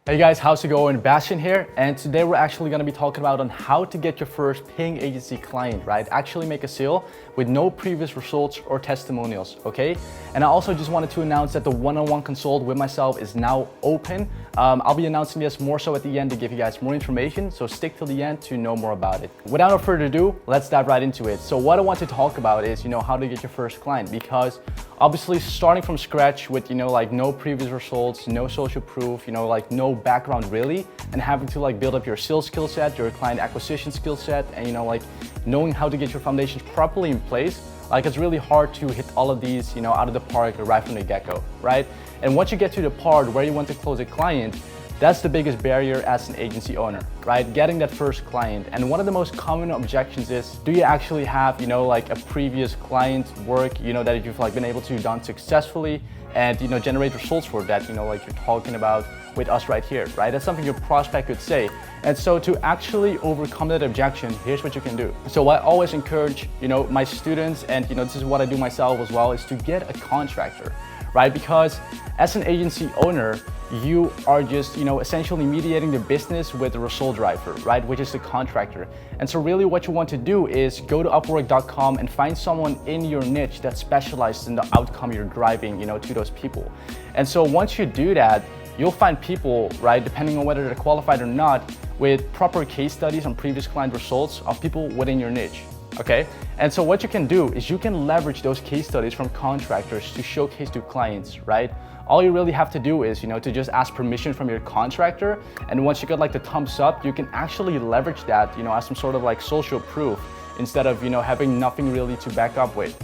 Hey guys, how's it going? Bastian here, and today we're actually going to be talking about on how to get your first paying agency client, right? Actually make a sale with no previous results or testimonials, okay? And I also just wanted to announce that the one-on-one consult with myself is now open. I'll be announcing this more so at the end to give you guys more information, so stick till the end to know more about it. Without no further ado, let's dive right into it. So what I want to talk about is, how to get your first client, because obviously starting from scratch with, no previous results, no social proof, no background really, and having to build up your sales skill set, your client acquisition skill set, and knowing how to get your foundations properly in place, it's really hard to hit all of these, out of the park right from the get-go, right? And once you get to the part where you want to close a client, that's the biggest barrier as an agency owner, right? Getting that first client. And one of the most common objections is, do you actually have, a previous client work, that you've been able to done successfully and, generate results for that, like you're talking about with us right here, right? That's something your prospect could say. And so to actually overcome that objection, here's what you can do. So I always encourage, my students, and this is what I do myself as well, is to get a contractor, right? Because as an agency owner, you are just, essentially mediating the business with the result driver, right? Which is the contractor. And so really what you want to do is go to Upwork.com and find someone in your niche that specializes in the outcome you're driving, to those people. And so once you do that, you'll find people, right, depending on whether they're qualified or not, with proper case studies on previous client results of people within your niche. Okay, and so what you can do is you can leverage those case studies from contractors to showcase to clients, right? All you really have to do is, to just ask permission from your contractor, and once you get the thumbs up, you can actually leverage that, as some sort of social proof instead of, having nothing really to back up with.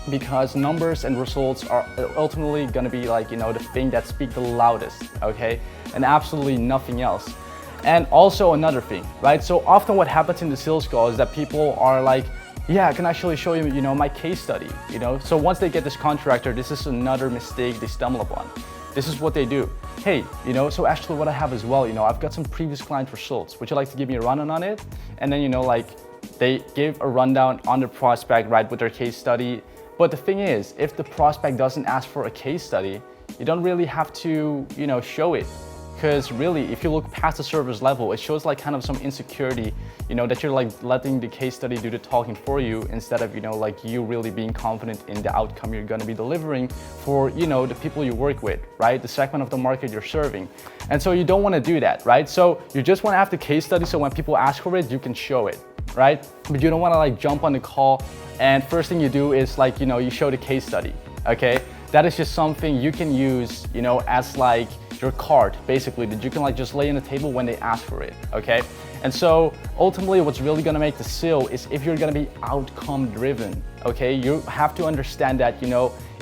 Because numbers and results are ultimately gonna be the thing that speak the loudest, okay? And absolutely nothing else. And also another thing, right? So often what happens in the sales call is that people are like, yeah, I can actually show you, my case study, So once they get this contractor, this is another mistake they stumble upon. This is what they do. Hey, so actually what I have as well, I've got some previous client results. Would you like to give me a rundown on it? And then, they give a rundown on the prospect, right, with their case study. But the thing is, if the prospect doesn't ask for a case study, you don't really have to, show it. Because really, if you look past the server's level, it shows kind of some insecurity, that you're letting the case study do the talking for you instead of, you really being confident in the outcome you're gonna be delivering for, the people you work with, right? The segment of the market you're serving. And so you don't wanna do that, right? So you just wanna have the case study so when people ask for it, you can show it, right? But you don't wanna jump on the call and first thing you do is you show the case study, okay? That is just something you can use, as your card, basically, that you can just lay on the table when they ask for it, okay? And so ultimately what's really gonna make the sale is if you're gonna be outcome driven, okay? You have to understand that,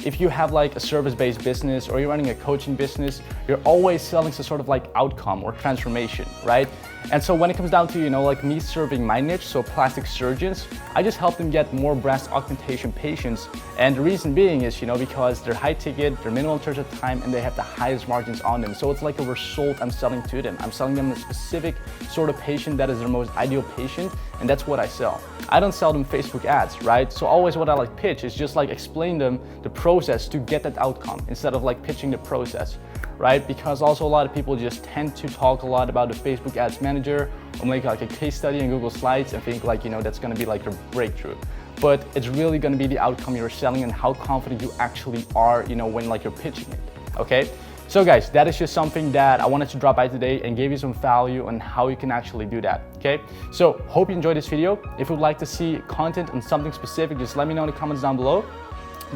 if you have a service-based business or you're running a coaching business, you're always selling some sort of outcome or transformation, right? And so when it comes down to, me serving my niche, so plastic surgeons, I just help them get more breast augmentation patients. And the reason being is, because they're high ticket, they're minimum terms of time, and they have the highest margins on them. So it's like a result I'm selling to them. I'm selling them a specific sort of patient that is their most ideal patient, and that's what I sell. I don't sell them Facebook ads, right? So always what I pitch is just explain them the process to get that outcome instead of pitching the process, right? Because also a lot of people just tend to talk a lot about the Facebook ads manager or make a case study in Google Slides and think that's gonna be your breakthrough. But it's really gonna be the outcome you're selling and how confident you actually are, when you're pitching it, okay? So guys, that is just something that I wanted to drop by today and give you some value on how you can actually do that, okay? So hope you enjoyed this video. If you'd like to see content on something specific, just let me know in the comments down below.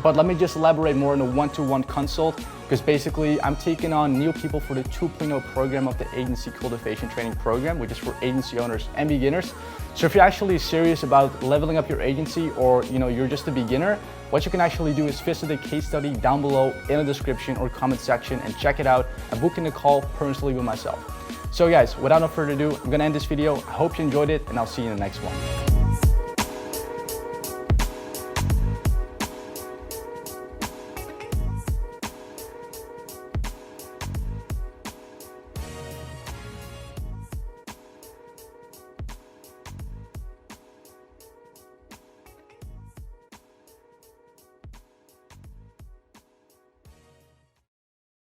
But let me just elaborate more on the one-to-one consult, because basically I'm taking on new people for the 2.0 program of the Agency Cultivation Training Program, which is for agency owners and beginners. So if you're actually serious about leveling up your agency or you're just a beginner, what you can actually do is visit the case study down below in the description or comment section and check it out and book in a call personally with myself. So guys, without no further ado, I'm gonna end this video. I hope you enjoyed it and I'll see you in the next one.